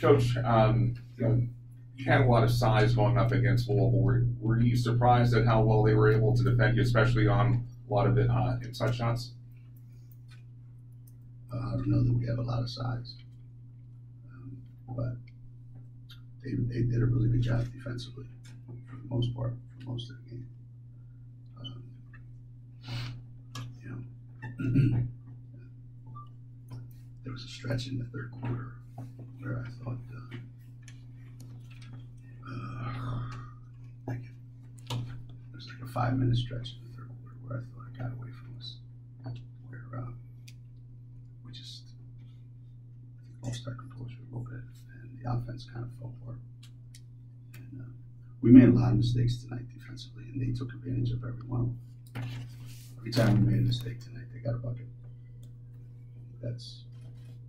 Coach, you had a lot of size going up against Louisville. Were you surprised at how well they were able to defend you, especially on a lot of the inside shots? I don't know that we have a lot of size, but they did a really good job defensively for the most part, for most of the game. There was a stretch in the third quarter where I thought, there was like a 5-minute stretch in the third quarter where I thought it got away from us, where we just, I think, lost our composure a little bit, and the offense kind of fell apart. And we made a lot of mistakes tonight defensively, and they took advantage of every one of them. Every time we made a mistake tonight, they got a bucket. That's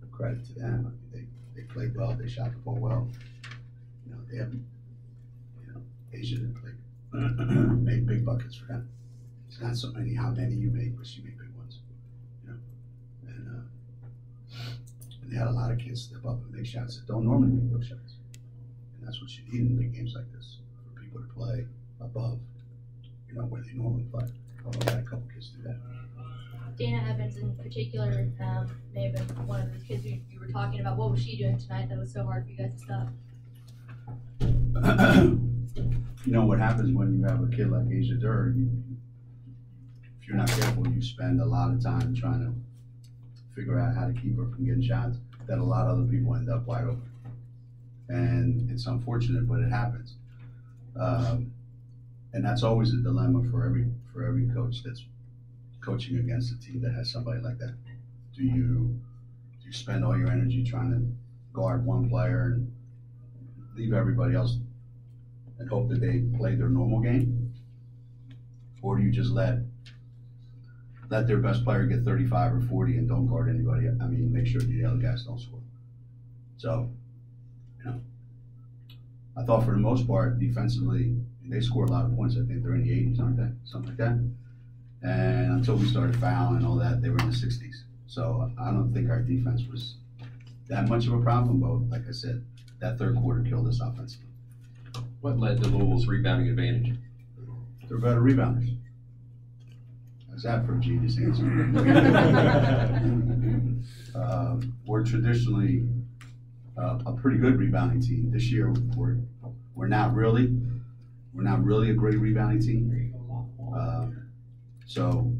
a credit to them. I mean, they played well. They shot the ball well. They haven't. Asia didn't play. Made big buckets for them. It's not so many how many you make, but you make big ones. And they had a lot of kids step up and make shots that don't normally make those shots. And that's what you need in big games like this, for people to play above, where they normally play. Although I had a couple kids do that. Dana Evans in particular may have been one of those kids you were talking about. What was she doing tonight that was so hard for you guys to stop? What happens when you have a kid like Asia Durr, if you're not careful, you spend a lot of time trying to figure out how to keep her from getting shots that a lot of other people end up wide open. And it's unfortunate, but it happens. And that's always a dilemma for every coach that's coaching against a team that has somebody like that. Do you spend all your energy trying to guard one player and leave everybody else and hope that they play their normal game? Or do you just let their best player get 35 or 40 and don't guard anybody? I mean, make sure the other guys don't score. So, I thought for the most part, defensively, they scored a lot of points. I think they're in the 80s, aren't they? Something like that. And until we started fouling and all that, they were in the 60s. So I don't think our defense was that much of a problem, but like I said, that third quarter killed us offensively. What led to Louisville's rebounding advantage? They're better rebounders. How's that for a genius answer? We're traditionally a pretty good rebounding team. This year, we're not really a great rebounding team. So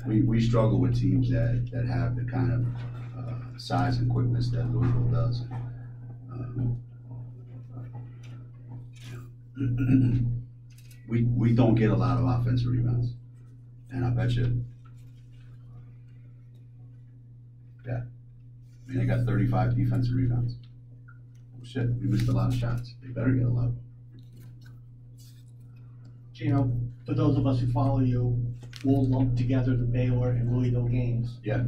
we struggle with teams that have the kind of size and quickness that Louisville does. We don't get a lot of offensive rebounds, and I bet you, they got 35 defensive rebounds. Well, shit, we missed a lot of shots. They better get a lot of them. Geno, for those of us who follow you, we'll lump together the Baylor and Louisville games. Yeah.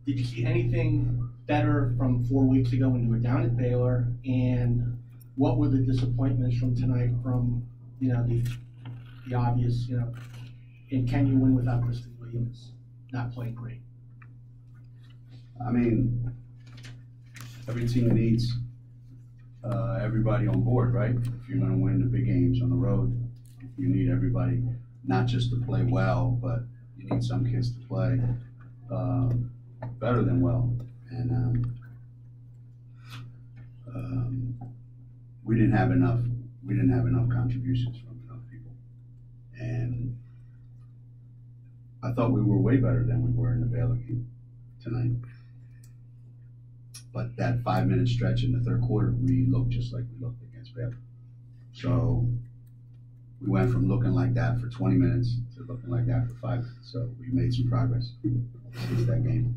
Did you see anything better from 4 weeks ago when you were down at Baylor? And what were the disappointments from tonight from, the obvious, and can you win without Kristen Williams not playing great? I mean, every team needs everybody on board, right? If you're going to win the big games on the road, you need everybody not just to play well, but you need some kids to play better than well. And we didn't have enough contributions from enough people. And I thought we were way better than we were in the Baylor game tonight. But that 5-minute stretch in the third quarter, we looked just like we looked against Baylor. So we went from looking like that for 20 minutes to looking like that for 5 minutes. So we made some progress since that game.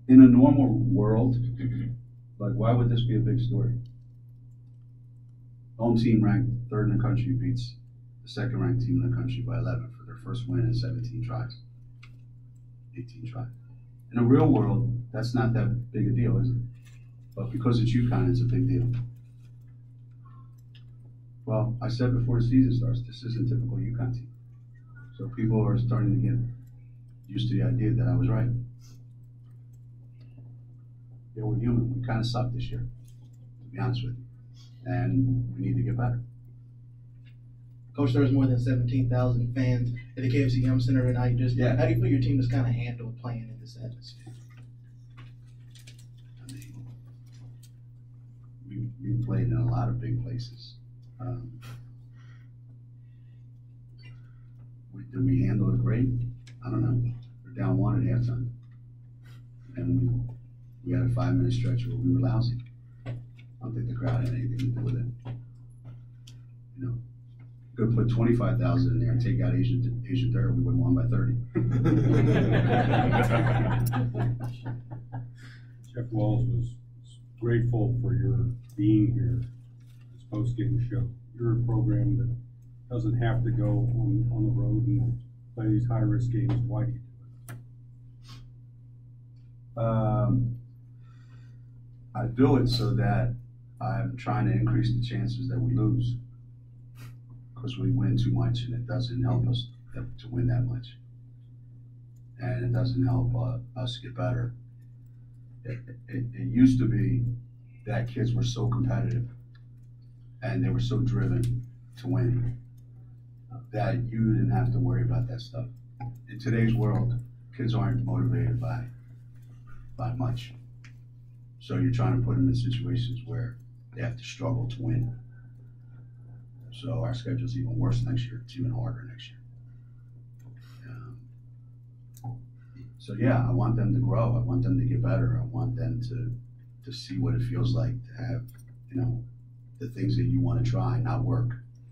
In a normal world, like, why would this be a big story? Home team ranked third in the country beats the second ranked team in the country by 11 for their first win in 17 tries. 18 tries. In the real world, that's not that big a deal, is it? But because it's UConn, it's a big deal. Well, I said before the season starts, this isn't typical UConn team. So people are starting to get used to the idea that I was right. Yeah, we're human. We kind of suck this year, to be honest with you. And we need to get better. Coach, there was more than 17,000 fans at the KFC Yum Center tonight. How do you feel your team has kind of handled playing in this atmosphere? I mean, we played in a lot of big places. Did we handle it great? I don't know. We're down 1 at halftime. And we had a 5-minute stretch where we were lousy. I don't think the crowd had anything to do with it. You know, could put 25,000 in there and take out Asian third, we would have won by 30. Jeff Wells was grateful for your being here, this post-game show. You're a program that doesn't have to go on the road and play these high-risk games. Why do you do it? I do it so that I'm trying to increase the chances that we lose, because we win too much and it doesn't help us to win that much. And it doesn't help us get better. It used to be that kids were so competitive and they were so driven to win that you didn't have to worry about that stuff. In today's world, kids aren't motivated by much. So you're trying to put them in situations where they have to struggle to win. So our schedule's even worse next year. It's even harder next year. So yeah, I want them to grow. I want them to get better. I want them to see what it feels like to have, you know, the things that you want to try not work.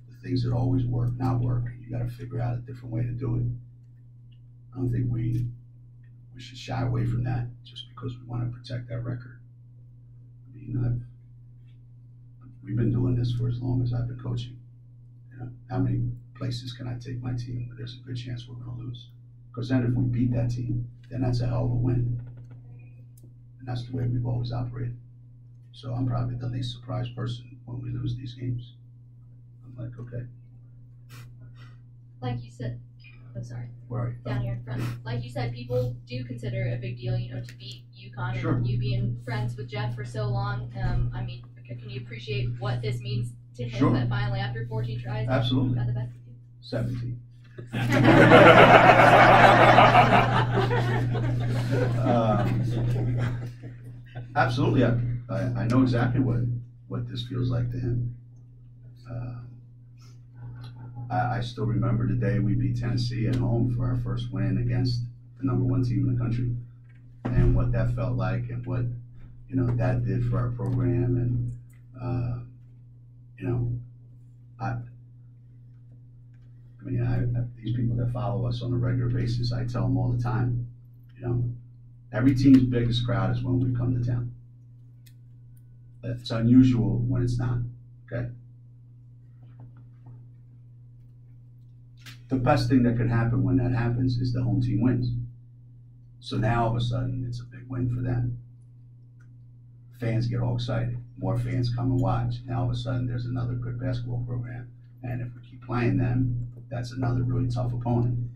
The things that always work not work. You got to figure out a different way to do it. I don't think we should shy away from that just because we want to protect that record. I mean, we've been doing this for as long as I've been coaching. You know, how many places can I take my team where there's a good chance we're going to lose? Because then if we beat that team, then that's a hell of a win. And that's the way we've always operated. So I'm probably the least surprised person when we lose these games. I'm like, okay. Like you said, I'm sorry. Where are you? Down here in front. Like you said, people do consider it a big deal, you know, to beat UConn. Sure. And you being friends with Jeff for so long. I mean, can you appreciate what this means to him Sure. that finally, after 14 tries, Absolutely. got the best of you? 17. Absolutely. I know exactly what this feels like to him. I still remember the day we beat Tennessee at home for our first win against the #1 team in the country, and what that felt like, and what, you know, that did for our program. And you know, I mean, these people that follow us on a regular basis, I tell them all the time, you know, every team's biggest crowd is when we come to town. It's unusual when it's not, okay? The best thing that could happen when that happens is the home team wins. So now all of a sudden, it's a big win for them. Fans get all excited. More fans come and watch. Now all of a sudden, there's another good basketball program. And if we keep playing them, that's another really tough opponent.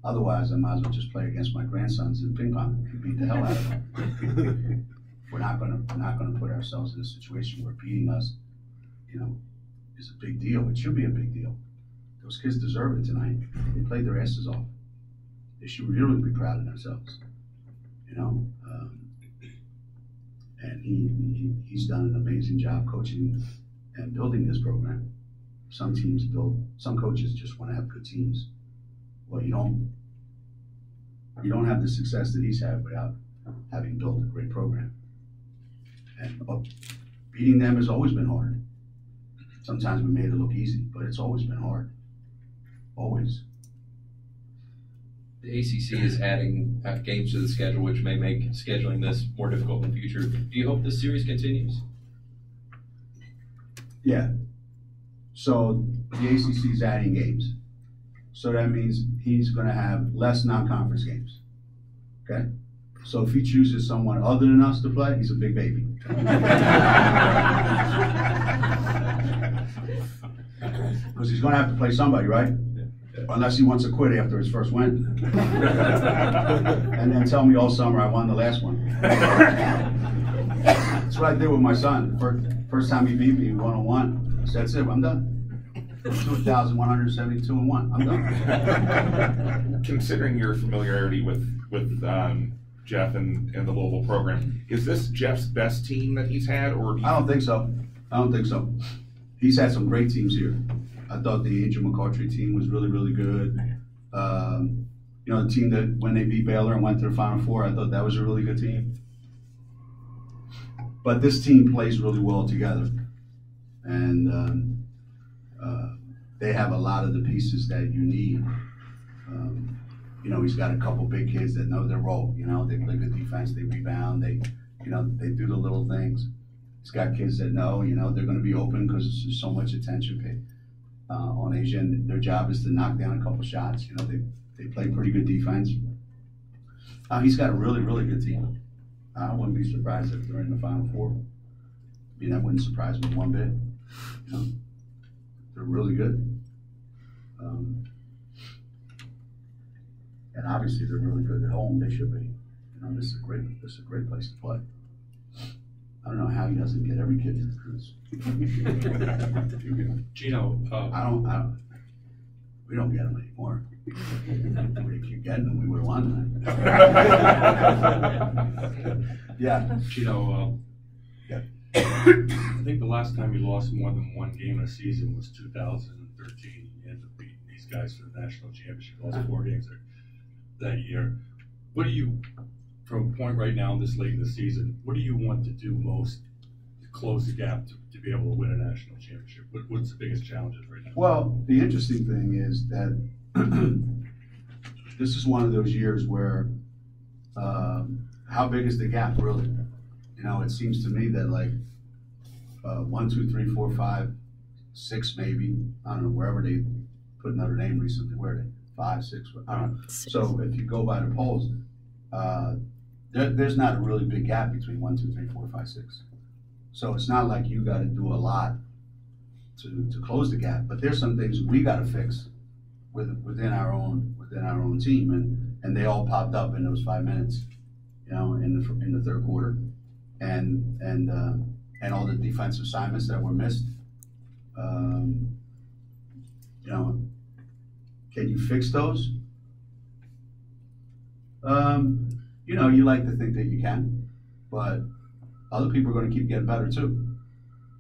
Otherwise, I might as well just play against my grandsons in ping pong and beat the hell out of them. We're not gonna put ourselves in a situation where beating us, you know, is a big deal. It should be a big deal. Those kids deserve it tonight. They played their asses off. They should really be proud of themselves, you know. And he's done an amazing job coaching and building this program. Some coaches just want to have good teams. Well, you don't have the success that he's had without having built a great program. And beating them has always been hard. Sometimes we made it look easy, but it's always been hard. Always. The ACC is adding games to the schedule, which may make scheduling this more difficult in the future. Do you hope this series continues? Yeah. So the ACC is adding games. So that means he's going to have less non-conference games. Okay? So if he chooses someone other than us to play, he's a big baby. Because he's gonna have to play somebody, right? Unless he wants to quit after his first win. And then tell me all summer I won the last one. That's what I did with my son. First time he beat me 1-on-1. I said, that's it, I'm done. 2,172-1. I'm done. Considering your familiarity with Jeff and the Louisville program, is this Jeff's best team that he's had, or? I don't think so. I don't think so. He's had some great teams here. I thought the Angel McCautry team was really, really good. You know, the team that when they beat Baylor and went to the Final Four, I thought that was a really good team. But this team plays really well together, and they have a lot of the pieces that you need. You know, he's got a couple big kids that know their role. You know, they play good defense, they rebound, they do the little things. He's got kids that know, you know, they're going to be open because there's so much attention paid on Asia, and their job is to knock down a couple shots. You know, they play pretty good defense. He's got a really, really good team. I wouldn't be surprised if they're in the Final Four. I mean, that wouldn't surprise me one bit. You know, they're really good. And obviously they're really good at home. They should be. You know, this is a great place to play. I don't know how he doesn't get every kid to the cruise. Geno, we don't get them anymore. If we keep getting them, we would have won that. Yeah. Geno, Yeah. I think the last time you lost more than one game in a season was 2013. You ended up beating these guys for the national championship. You lost 4 games that year. What do you, from a point right now, this late in the season, what do you want to do most to close the gap to be able to win a national championship? What's the biggest challenges right now? Well, the interesting thing is that this is one of those years where how big is the gap really? You know, it seems to me that like 1, 2, 3, 4, 5, 6 maybe. I don't know, wherever they put Notre Dame recently, where they 5, 6, I don't know. So if you go by the polls, there's not a really big gap between 1, 2, 3, 4, 5, 6. So it's not like you got to do a lot to close the gap, but there's some things we got to fix within our own team, and they all popped up in those 5 minutes, you know, in the third quarter, and all the defensive assignments that were missed. You know, can you fix those? You know, you like to think that you can, but other people are going to keep getting better too.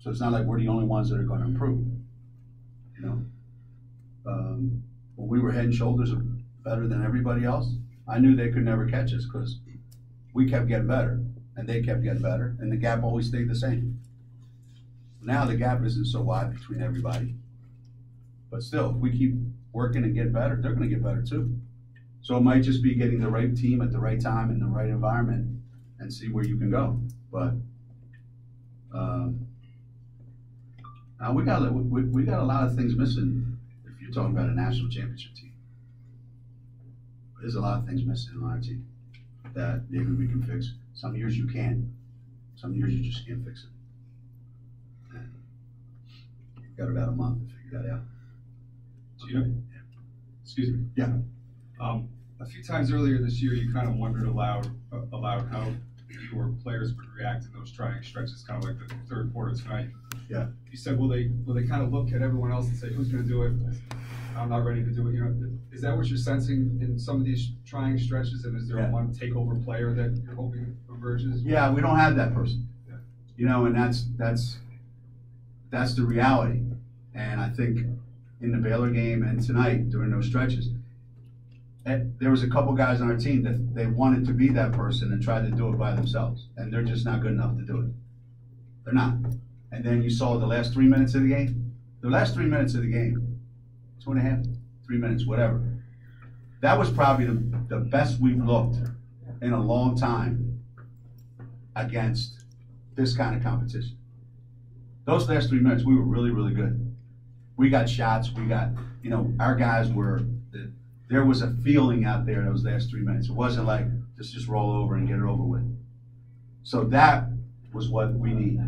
So it's not like we're the only ones that are going to improve. You know, when we were head and shoulders better than everybody else, I knew they could never catch us because we kept getting better and they kept getting better, and the gap always stayed the same. Now the gap isn't so wide between everybody, but still, if we keep working and get better, they're going to get better too. So it might just be getting the right team at the right time in the right environment and see where you can go. But now we got a lot of things missing if you're talking about a national championship team. There's a lot of things missing on our team that maybe we can fix. Some years you can. Some years you just can't fix it. And we've got about a month to figure that out. Okay. Excuse me. Yeah. A few times earlier this year, you kind of wondered aloud how your players would react in those trying stretches, kind of like the third quarter tonight. Yeah. You said, will they kind of look at everyone else and say, who's going to do it? I'm not ready to do it. You know, is that what you're sensing in some of these trying stretches? And is there one takeover player that you're hoping emerges? Yeah, we don't have that person. Yeah. You know, and that's the reality. And I think in the Baylor game and tonight during those stretches, there was a couple guys on our team that they wanted to be that person and tried to do it by themselves, and they're just not good enough to do it. They're not. And then you saw the last 3 minutes of the game. The last 3 minutes of the game, 2.5, 3 minutes, whatever. That was probably the best we've looked in a long time against this kind of competition. Those last 3 minutes, we were really, really good. We got shots. We got, you know, our guys were. There was a feeling out there those last 3 minutes. It wasn't like just roll over and get it over with. So that was what we need.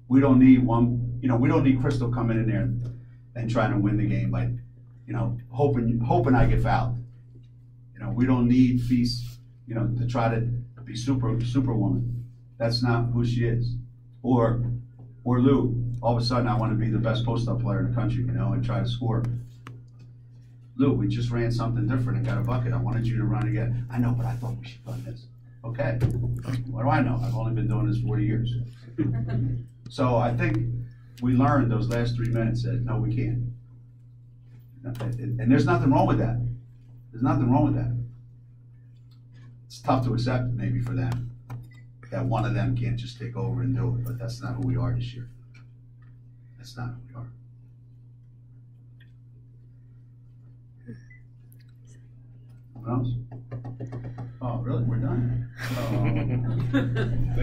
We don't need one you know, we don't need Crystal coming in there and trying to win the game by, you know, hoping I get fouled. You know, we don't need Feast, you know, to try to be superwoman. That's not who she is. Or Lou, all of a sudden I want to be the best post-up player in the country, you know, and try to score. Lou, we just ran something different and got a bucket. I wanted you to run again. I know, but I thought we should have done this. Okay. What do I know? I've only been doing this 40 years. So I think we learned those last 3 minutes that, no, we can't. And there's nothing wrong with that. There's nothing wrong with that. It's tough to accept, maybe, for them, that one of them can't just take over and do it, but that's not who we are this year. That's not who we are. What else? Oh, really? We're done? Oh.